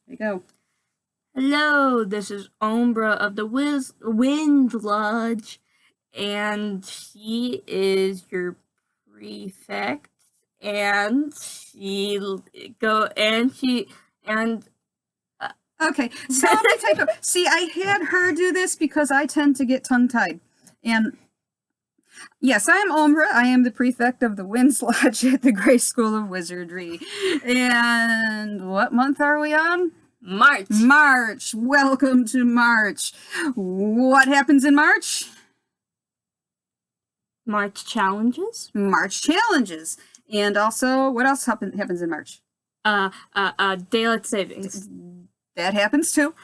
There you go. Hello, this is Umbra of the Wind Lodge, and she is your prefect, and she go and she and Okay, so let me take over. See, I had her do this because I tend to get tongue-tied. And yes, I am Umbra. I am the prefect of the Winds Lodge at the Grey School of Wizardry. And what month are we on? March. March. Welcome to March. What happens in March? March challenges. March challenges. And also, what else happens in March? Daylight savings. That happens too.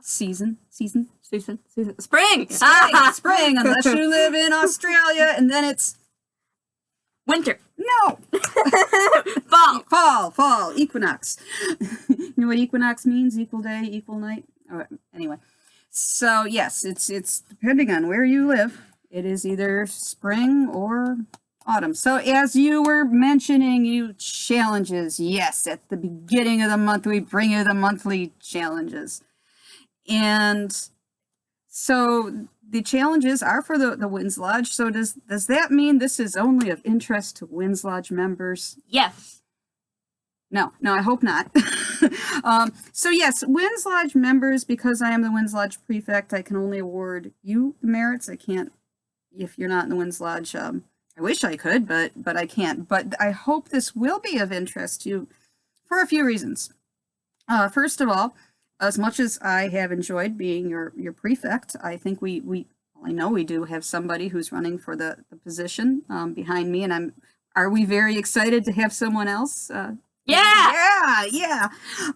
Season. Spring. Spring, unless you live in Australia, and then it's winter. No. Fall, equinox. You know what equinox means? Equal day, equal night. Anyway, so yes, it's depending on where you live. It is either spring or autumn. So as you were mentioning, you challenges. Yes, at the beginning of the month, we bring you the monthly challenges. And so the challenges are for the Winds Lodge. So does that mean this is only of interest to Winds Lodge members? Yes. No, I hope not. So yes, Winds Lodge members, because I am the Winds Lodge prefect, I can only award you merits. I can't, if you're not in the Winds Lodge, I wish I could, but I can't. But I hope this will be of interest to you for a few reasons. First of all, as much as I have enjoyed being your prefect, I think I know we do have somebody who's running for the position behind me, and are we very excited to have someone else? Yeah.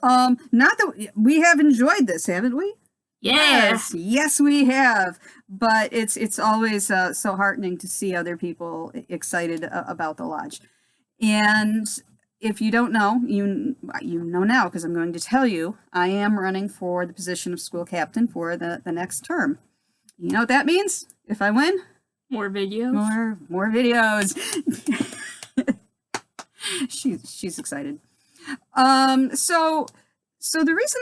Not that we have enjoyed this, haven't we? Yes, we have. But it's always so heartening to see other people excited about the lodge. And if you don't know, you know now, because I'm going to tell you, I am running for the position of school captain for the next term. You know what that means? If I win? More videos. More videos. She's excited. So the reason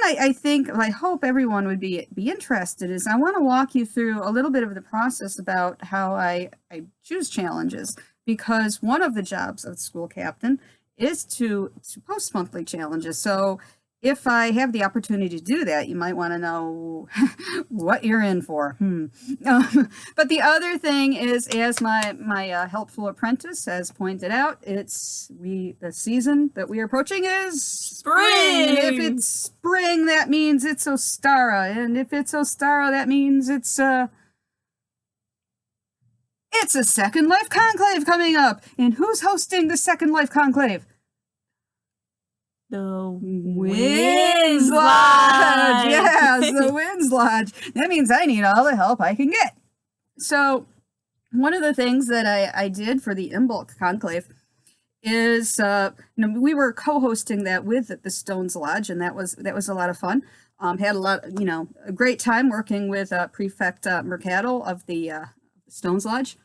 I hope everyone would be interested is I want to walk you through a little bit of the process about how I choose challenges, because one of the jobs of school captain is to post monthly challenges. So if I have the opportunity to do that, you might want to know what you're in for. But the other thing is, as my helpful apprentice has pointed out, the season that we are approaching is spring. If it's spring, that means it's Ostara, and if it's Ostara, that means it's a Second Life Conclave coming up. And who's hosting the Second Life Conclave? The Winds Lodge. Yes, the Winds Lodge. That means I need all the help I can get. So one of the things that I did for the Imbolc Conclave is, we were co-hosting that with the Stones Lodge, and that was a lot of fun. Had a great time working with Prefect Mercadal of the Stones Lodge.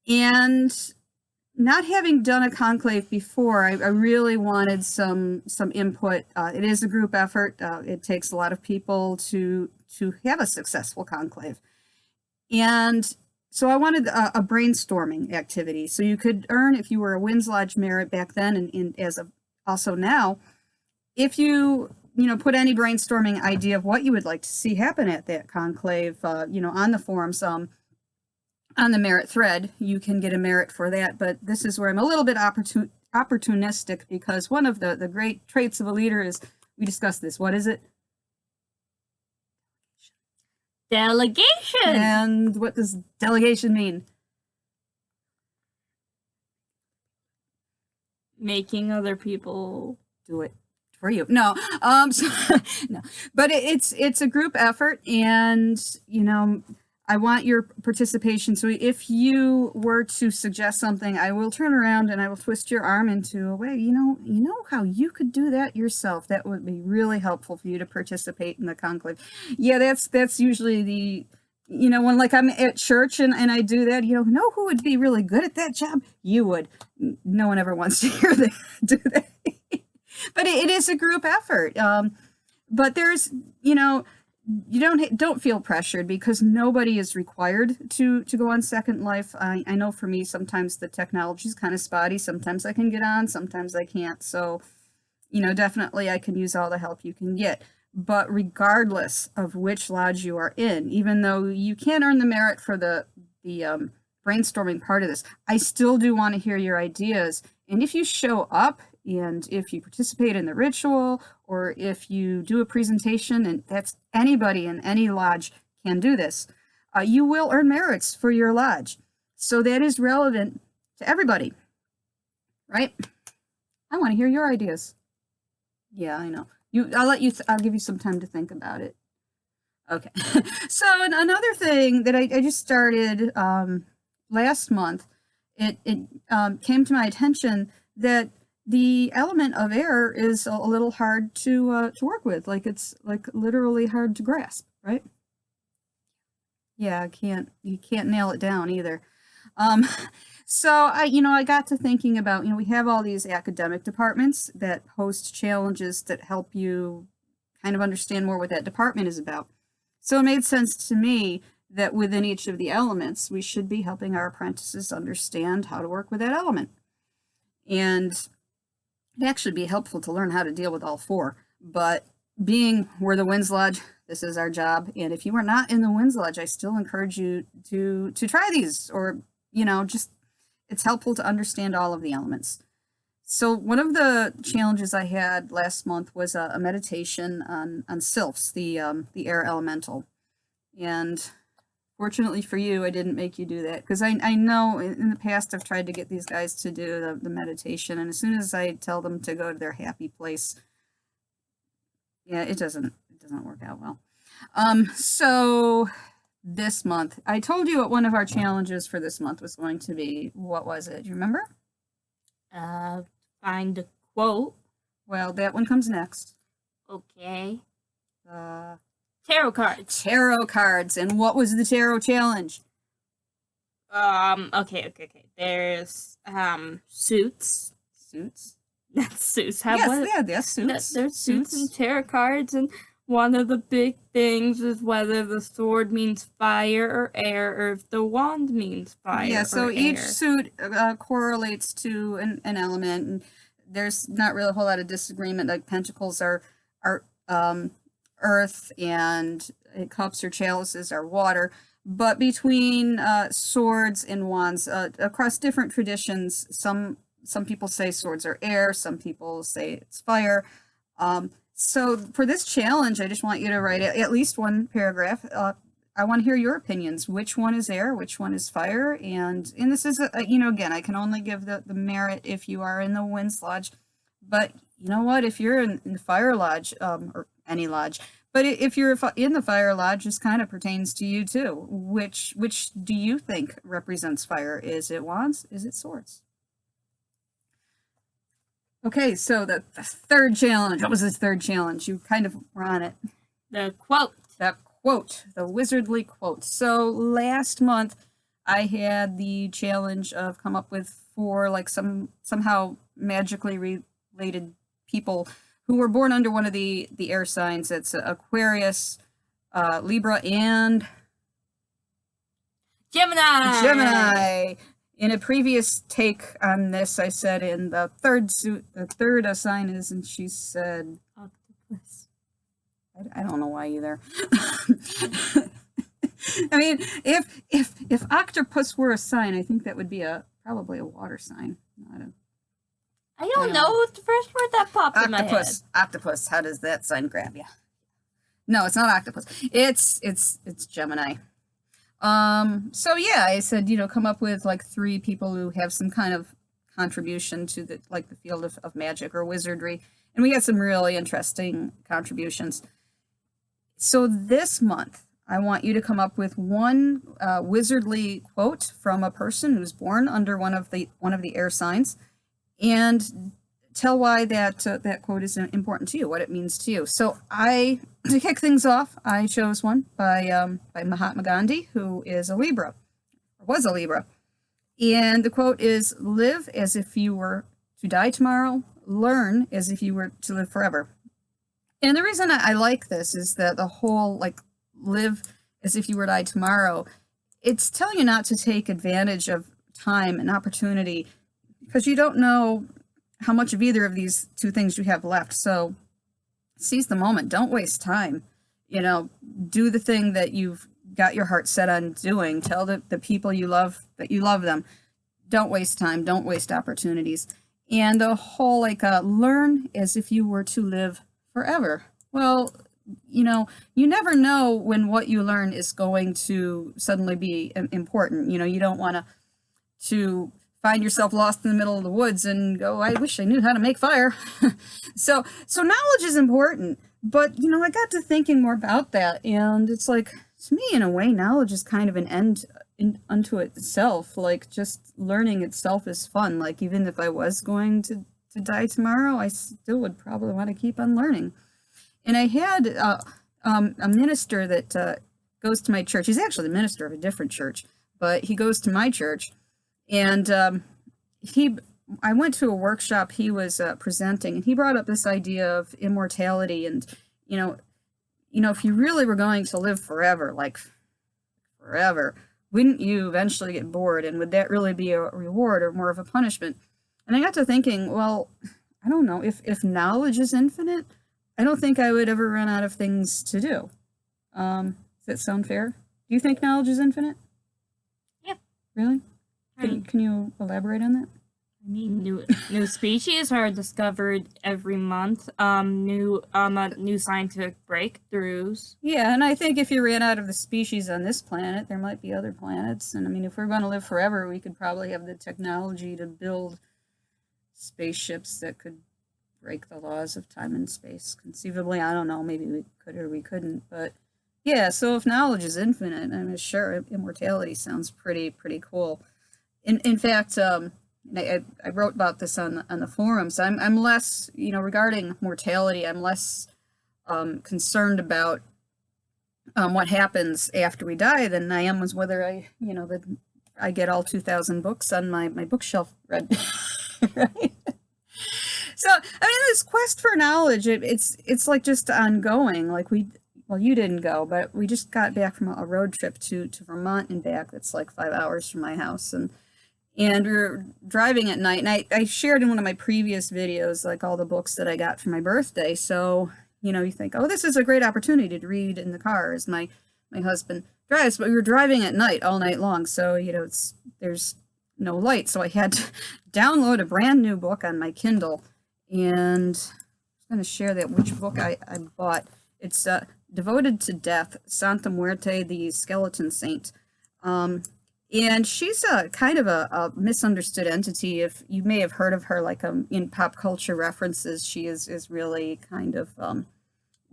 And not having done a conclave before, I really wanted some input. It is a group effort. It takes a lot of people to have a successful conclave. And so I wanted a brainstorming activity. So you could earn, if you were a Winds Lodge merit back then, and as of also now, if you put any brainstorming idea of what you would like to see happen at that conclave, on the forums, on the merit thread, you can get a merit for that. But this is where I'm a little bit opportunistic, because one of the great traits of a leader is, we discussed this. What is it? Delegation. And what does delegation mean? Making other people do it for you. No, no. But it's a group effort, and I want your participation. So if you were to suggest something, I will turn around and I will twist your arm into a way, you know how you could do that yourself. That would be really helpful for you to participate in the conclave. Yeah, that's usually the, when like I'm at church and I do that, know who would be really good at that job? You would. No one ever wants to hear that, do that. But it is a group effort. But there's, you don't feel pressured because nobody is required to go on Second Life. I know for me, sometimes the technology is kind of spotty. Sometimes I can get on, sometimes I can't. So, definitely I can use all the help you can get. But regardless of which lodge you are in, even though you can earn the merit for the brainstorming part of this, I still do want to hear your ideas. And if you show up and if you participate in the ritual or if you do a presentation, and that's anybody in any lodge can do this, you will earn merits for your lodge. So that is relevant to everybody, right? I want to hear your ideas. Yeah, I know. I'll give you some time to think about it. Okay. So another thing that I just started last month, it came to my attention that the element of air is a little hard to work with. Like it's like literally hard to grasp, right? Yeah, you can't nail it down either. So I got to thinking about, we have all these academic departments that host challenges that help you kind of understand more what that department is about. So it made sense to me that within each of the elements, we should be helping our apprentices understand how to work with that element. And it actually be helpful to learn how to deal with all four. But we're the Winds Lodge, this is our job. And if you are not in the Winds Lodge, I still encourage you to try these, or, just it's helpful to understand all of the elements. So one of the challenges I had last month was a meditation on sylphs, the air elemental. And fortunately for you, I didn't make you do that, because I know in the past I've tried to get these guys to do the meditation, and as soon as I tell them to go to their happy place, yeah, it doesn't work out well. So this month, I told you what one of our challenges for this month was going to be. What was it? Do you remember? Find a quote. Well, that one comes next. Okay. Tarot cards. Tarot cards. And what was the tarot challenge? Okay. There's suits. Suits? That's suits. Yes, suits. There's suits and tarot cards, and one of the big things is whether the sword means fire or air, or if the wand means fire. Yeah, so or each air. suit correlates to an element, and there's not really a whole lot of disagreement. Like pentacles are earth, and cups or chalices are water. But between swords and wands, across different traditions, some people say swords are air, some people say it's fire. So for this challenge, I just want you to write at least one paragraph. I want to hear your opinions. Which one is air? Which one is fire? And this is, again, I can only give the merit if you are in the Winds Lodge. But you know what? If you're in the Fire Lodge, or any lodge, but if you're in the Fire Lodge, this kind of pertains to you too. Which do you think represents fire? Is it wands? Is it swords? Okay, so the third challenge. What was this third challenge? You kind of were on it. The quote. The quote. The wizardly quote. So last month, I had the challenge of come up with 4 somehow magically related people who were born under one of the air signs. It's Aquarius, Libra, and Gemini. In a previous take on this, I said in the third sign is, and she said Octopus. I don't know why either. I mean, if octopus were a sign, I think that would be probably a water sign. I don't know. It's the first word that popped in my head. Octopus. How does that sign grab you? No, it's not octopus. It's Gemini. So yeah, I said, come up with 3 people who have some kind of contribution to the field of magic or wizardry. And we had some really interesting contributions. So this month, I want you to come up with one wizardly quote from a person who's born under one of the air signs, and tell why that quote is important to you, what it means to you. So to kick things off, I chose one by Mahatma Gandhi, who is a Libra, or was a Libra. And the quote is, "Live as if you were to die tomorrow. learn as if you were to live forever. And the reason I like this is that the whole, like, live as if you were to die tomorrow, it's telling you not to take advantage of time and opportunity because you don't know how much of either of these two things you have left. So seize the moment. Don't waste time. You know, do the thing that you've got your heart set on doing. Tell the people you love that you love them. Don't waste time. Don't waste opportunities. And the whole, like, learn as if you were to live forever. Well, you know, you never know when what you learn is going to suddenly be important. You know, you don't want to find yourself lost in the middle of the woods and go, I wish I knew how to make fire. So knowledge is important. But, you know, I got to thinking more about that, and it's like, to me, in a way, knowledge is kind of an end unto itself. Like, just learning itself is fun. Like, even if I was going to die tomorrow, I still would probably want to keep on learning. And I had a minister that goes to my church. He's actually the minister of a different church, but he goes to my church. And I went to a workshop he was presenting, and he brought up this idea of immortality. And, you know, if you really were going to live forever, like forever, wouldn't you eventually get bored? And would that really be a reward or more of a punishment? And I got to thinking, well, I don't know, if knowledge is infinite, I don't think I would ever run out of things to do. Does that sound fair? Do you think knowledge is infinite? Yeah. Really? Can you elaborate on that? I mean, new species are discovered every month. New scientific breakthroughs. Yeah, and I think if you ran out of the species on this planet, there might be other planets. And I mean, if we're going to live forever, we could probably have the technology to build spaceships that could break the laws of time and space. Conceivably, I don't know, maybe we could or we couldn't. But yeah, so if knowledge is infinite, I mean, sure, immortality sounds pretty cool. In fact, I wrote about this on the forums. I'm less, you know, regarding mortality, I'm less concerned about what happens after we die than I am with whether I get all 2,000 books on my bookshelf read. Right? So I mean, this quest for knowledge, it's like just ongoing. Like you didn't go, but we just got back from a road trip to Vermont and back. That's like 5 hours from my house, and we were driving at night, and I shared in one of my previous videos, like, all the books that I got for my birthday. So, you know, you think, oh, this is a great opportunity to read in the car as my husband drives, but we were driving at night all night long. So, you know, there's no light. So I had to download a brand new book on my Kindle, and I'm going to share which book I bought. It's Devoted to Death, Santa Muerte, the Skeleton Saint. And she's a kind of a misunderstood entity. If you may have heard of her, like, in pop culture references, she is really kind of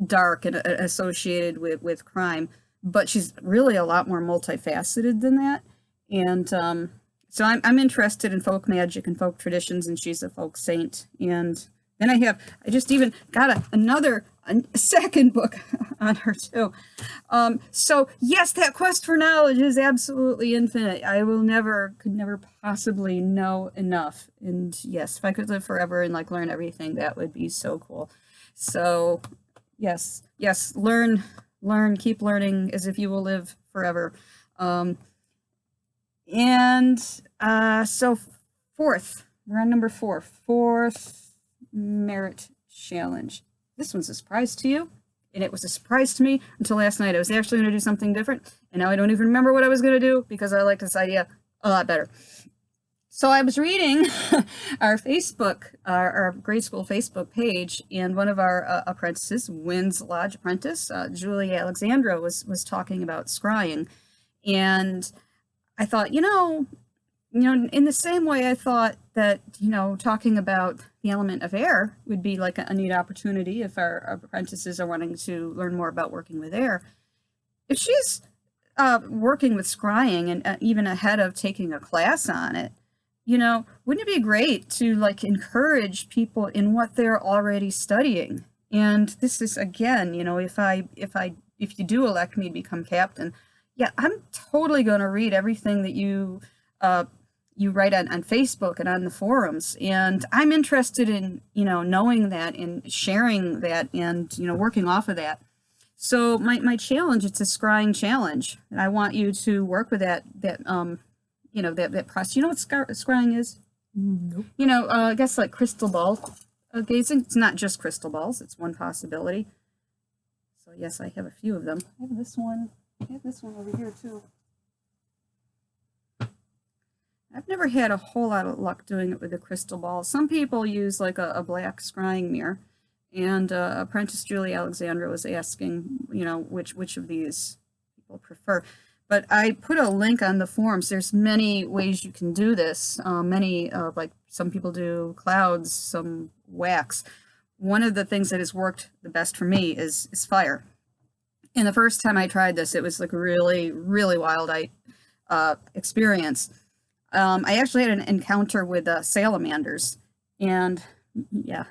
dark and associated with crime, but she's really a lot more multifaceted than that. And so I'm interested in folk magic and folk traditions, and she's a folk saint. And then I just even got a second book on her too. So yes, that quest for knowledge is absolutely infinite. I could never possibly know enough. And yes, if I could live forever and, like, learn everything, that would be so cool. So yes, learn, keep learning as if you will live forever. So fourth, we're on number 4, fourth merit challenge. This one's a surprise to you, and it was a surprise to me until last night. I was actually going to do something different, and now I don't even remember what I was going to do because I like this idea a lot better. So I was reading our grade school Facebook page, and one of our apprentices, Wynn's Lodge apprentice, Julie Alexandra, was talking about scrying. And I thought, you know, in the same way I thought that, you know, talking about the element of air would be like a neat opportunity if our apprentices are wanting to learn more about working with air. If she's working with scrying and even ahead of taking a class on it, you know, wouldn't it be great to, like, encourage people in what they're already studying? And this is, again, you know, if you do elect me to become captain, yeah, I'm totally going to read everything that you you write on Facebook and on the forums. And I'm interested in, knowing that and sharing that and, working off of that. So my challenge, it's a scrying challenge. And I want you to work with that process. You know what scrying is? Nope. I guess like crystal ball gazing. It's not just crystal balls. It's one possibility. So yes, I have a few of them. I have this one. I have this one over here too. I've never had a whole lot of luck doing it with a crystal ball. Some people use like a black scrying mirror. And apprentice Julie Alexandra was asking, which of these people prefer. But I put a link on the forums. There's many ways you can do this. Like some people do clouds, some wax. One of the things that has worked the best for me is fire. And the first time I tried this, it was like a really, really wild experience. I actually had an encounter with salamanders. And yeah,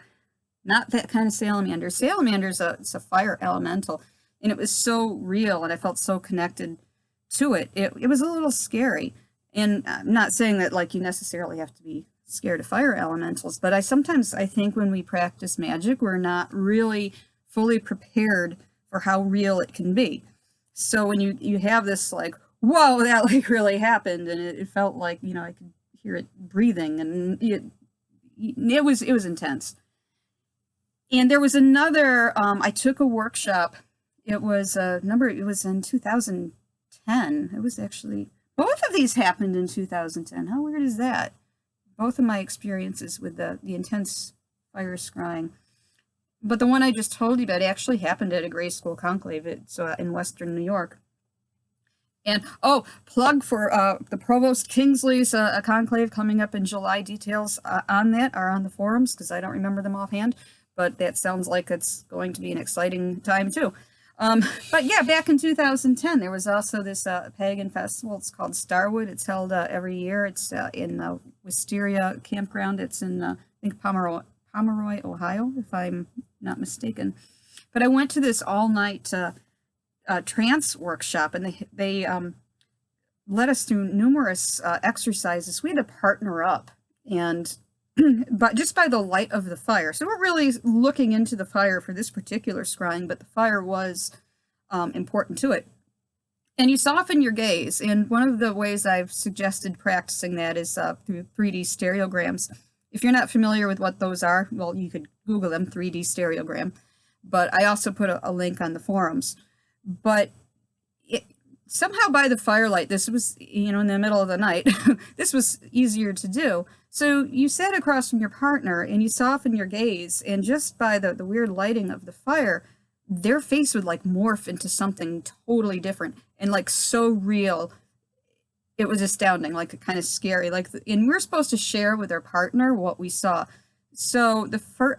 not that kind of salamander. Salamander's it's a fire elemental. And it was so real, and I felt so connected to it. It was a little scary. And I'm not saying that like you necessarily have to be scared of fire elementals, but I think when we practice magic, we're not really fully prepared for how real it can be. So when you have this like, whoa, that like really happened, and it felt like, I could hear it breathing, and it was intense. And there was another, I took a workshop. It was it was in 2010. It was actually, both of these happened in 2010. How weird is that? Both of my experiences with the intense fire scrying. But the one I just told you about actually happened at a grade school conclave. It's in Western New York. And, plug for the Provost Kingsley's conclave coming up in July. Details on that are on the forums, because I don't remember them offhand. But that sounds like it's going to be an exciting time, too. But yeah, back in 2010, there was also this pagan festival. It's called Starwood. It's held every year. It's in the Wisteria campground. It's in, I think, Pomeroy, Ohio, if I'm not mistaken. But I went to this all-night trance workshop, and they led us through numerous exercises. We had to partner up, and but just by the light of the fire. So we're really looking into the fire for this particular scrying, but the fire was important to it. And you soften your gaze, and one of the ways I've suggested practicing that is through 3D stereograms. If you're not familiar with what those are, well, you could Google them, 3D stereogram. But I also put a link on the forums. But somehow by the firelight, this was, in the middle of the night, this was easier to do. So you sat across from your partner and you soften your gaze, and just by the weird lighting of the fire, their face would like morph into something totally different and like so real. It was astounding, like kind of scary. And we're supposed to share with our partner what we saw. So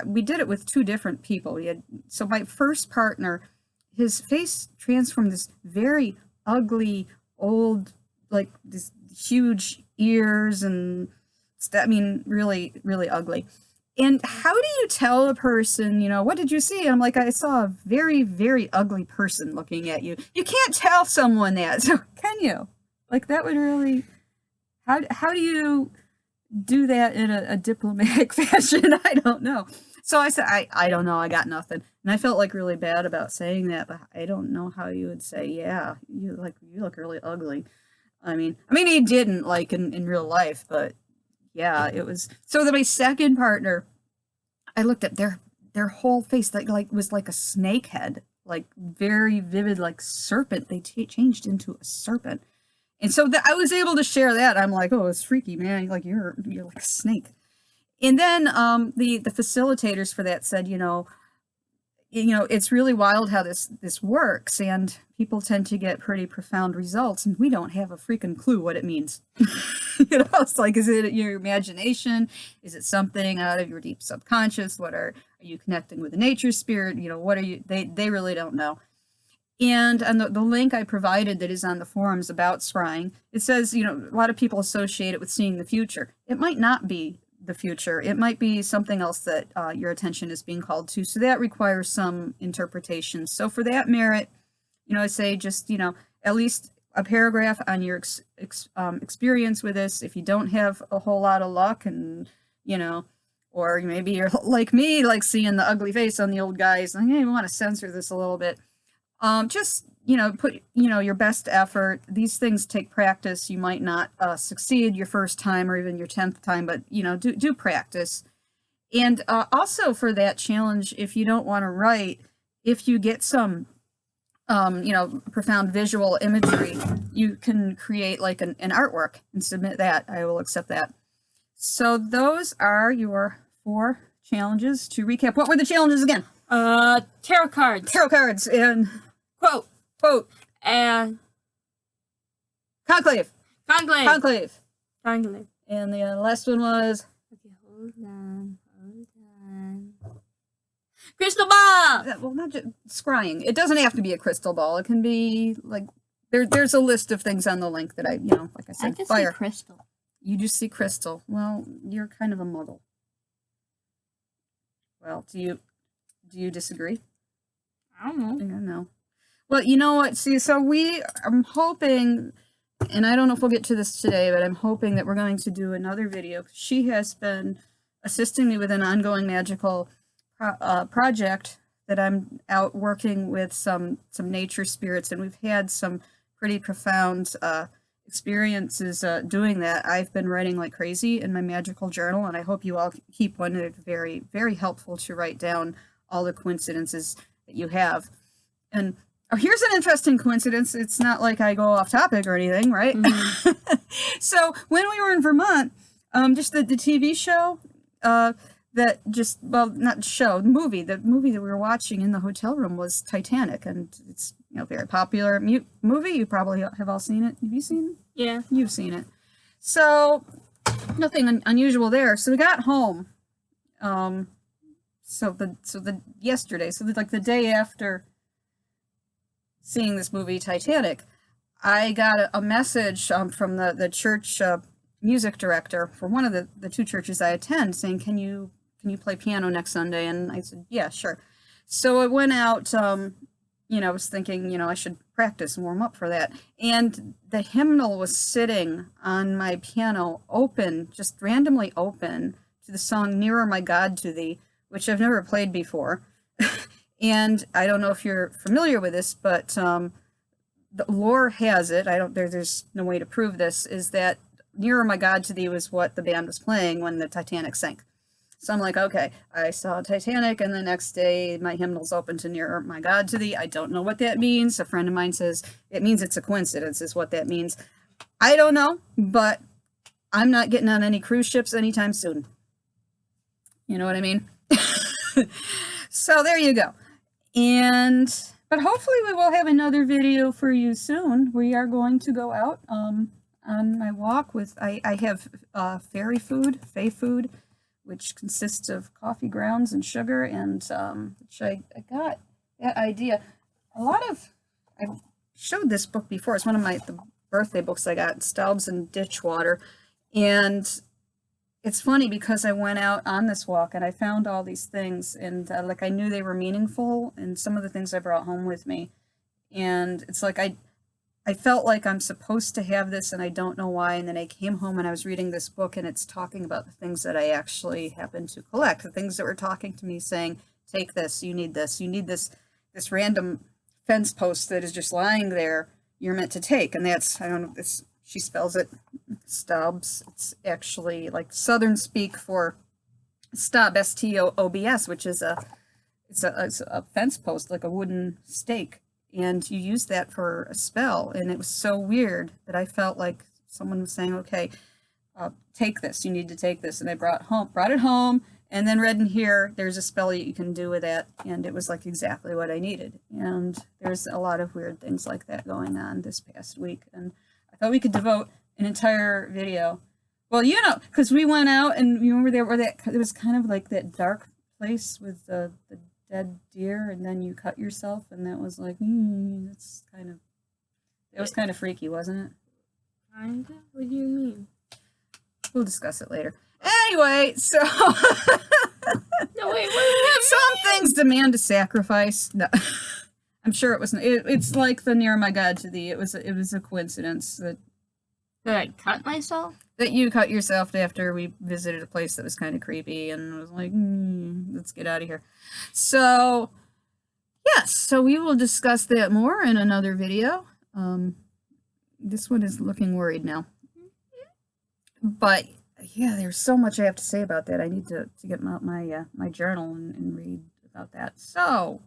we did it with two different people. So my first partner, his face transformed this very ugly, old, like this huge ears and really, really ugly. And how do you tell a person, what did you see? And I'm like, I saw a very, very ugly person looking at you. You can't tell someone that, so can you? Like, that would really, how do you do that in a diplomatic fashion? I don't know. So I said, I don't know, I got nothing. And I felt like really bad about saying that, but I don't know how you would say, yeah, you look really ugly. I mean he didn't like in real life, but yeah, it was. So my second partner, I looked at their whole face like was like a snake head, like very vivid, like serpent. They changed into a serpent. And so I was able to share that. I'm like, oh, it's freaky, man. Like you're like a snake. And then the facilitators for that said, it's really wild how this works, and people tend to get pretty profound results, and we don't have a freaking clue what it means. It's like, is it your imagination? Is it something out of your deep subconscious? Are you connecting with the nature spirit? What are you? They really don't know. And on the link I provided that is on the forums about scrying, it says, a lot of people associate it with seeing the future. It might not be the future. It might be something else that your attention is being called to. So that requires some interpretation. So for that merit, I say just, at least a paragraph on your experience with this. If you don't have a whole lot of luck, and or maybe you're like me, like seeing the ugly face on the old guys, like, hey, you want to censor this a little bit. Just put your best effort. These things take practice. You might not succeed your first time or even your 10th time, but do practice. And also for that challenge, if you don't want to write, if you get some profound visual imagery, you can create like an artwork and submit that. I will accept that. So those are your 4 challenges. To recap, what were the challenges again? Tarot cards. Tarot cards and Quote. And conclave. Conclave. And the last one was... Okay, hold on. Crystal ball! Well, not just scrying. It doesn't have to be a crystal ball. It can be, like... There's a list of things on the link that I, like I said, I just fire. see crystal. You just see crystal. Well, you're kind of a muggle. Well, do you disagree? I don't know. I don't know. Well, you know what? See, so I'm hoping, and I don't know if we'll get to this today, but I'm hoping that we're going to do another video. She has been assisting me with an ongoing magical project that I'm out working with some nature spirits, and we've had some pretty profound experiences doing that. I've been writing like crazy in my magical journal, and I hope you all keep one. It's very, very helpful to write down all the coincidences that you have. And here's an interesting coincidence. It's not like I go off topic or anything, right? Mm-hmm. So when we were in Vermont, just the TV show, the movie that we were watching in the hotel room was Titanic, and it's very popular movie. You probably have all seen it. Have you seen it? Yeah. You've seen it. So nothing unusual there. So we got home. Yesterday, the day after seeing this movie Titanic, I got a message from the church music director for one of the 2 churches I attend, saying, can you play piano next Sunday? And I said, yeah, sure. So I went out, I was thinking, I should practice and warm up for that. And the hymnal was sitting on my piano open, just randomly open, to the song Nearer My God to Thee, which I've never played before. And I don't know if you're familiar with this, but the lore has it, there's no way to prove this, is that Nearer My God to Thee was what the band was playing when the Titanic sank. So I'm like, okay, I saw Titanic, and the next day my hymnal's open to Nearer My God to Thee. I don't know what that means. A friend of mine says it means it's a coincidence, is what that means. I don't know, but I'm not getting on any cruise ships anytime soon. You know what I mean? So there you go. But hopefully we will have another video for you soon. We are going to go out on my walk with, I have fairy food, fae food, which consists of coffee grounds and sugar, and which I got that idea. I showed this book before. It's one of the birthday books I got, Staubs and Ditchwater. And it's funny because I went out on this walk and I found all these things, and I knew they were meaningful, and some of the things I brought home with me. And it's like I felt like I'm supposed to have this, and I don't know why. And then I came home and I was reading this book, and it's talking about the things that I actually happen to collect, the things that were talking to me, saying, take this, you need this random fence post that is just lying there, you're meant to take. And that's, I don't know, she spells it Staubs. It's actually like Southern speak for Staub, Stoobs, which is it's a fence post, like a wooden stake. And you use that for a spell, and it was so weird that I felt like someone was saying, okay, take this, you need to take this. And I brought it home, and then read in here, there's a spell you can do with that, and it was like exactly what I needed. And there's a lot of weird things like that going on this past week, and I thought we could devote an entire video. Well, because we went out, and you remember it was kind of like that dark place with the dead deer, and then you cut yourself, and that was like, it was kind of freaky, wasn't it? Kinda? What do you mean? We'll discuss it later. Anyway, so No, wait, what? Some things demand a sacrifice. No. I'm sure it wasn't. It's like the near my god to thee. It was a coincidence that Did I cut myself? you cut yourself after we visited a place that was kind of creepy, and I was like, let's get out of here. So yes, so we will discuss that more in another video. This one is looking worried now. But yeah, there's so much I have to say about that. I need to get out my journal and read about that. So,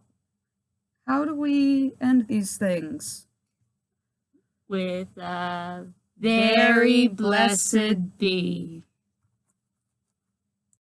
how do we end these things? With a very blessed be.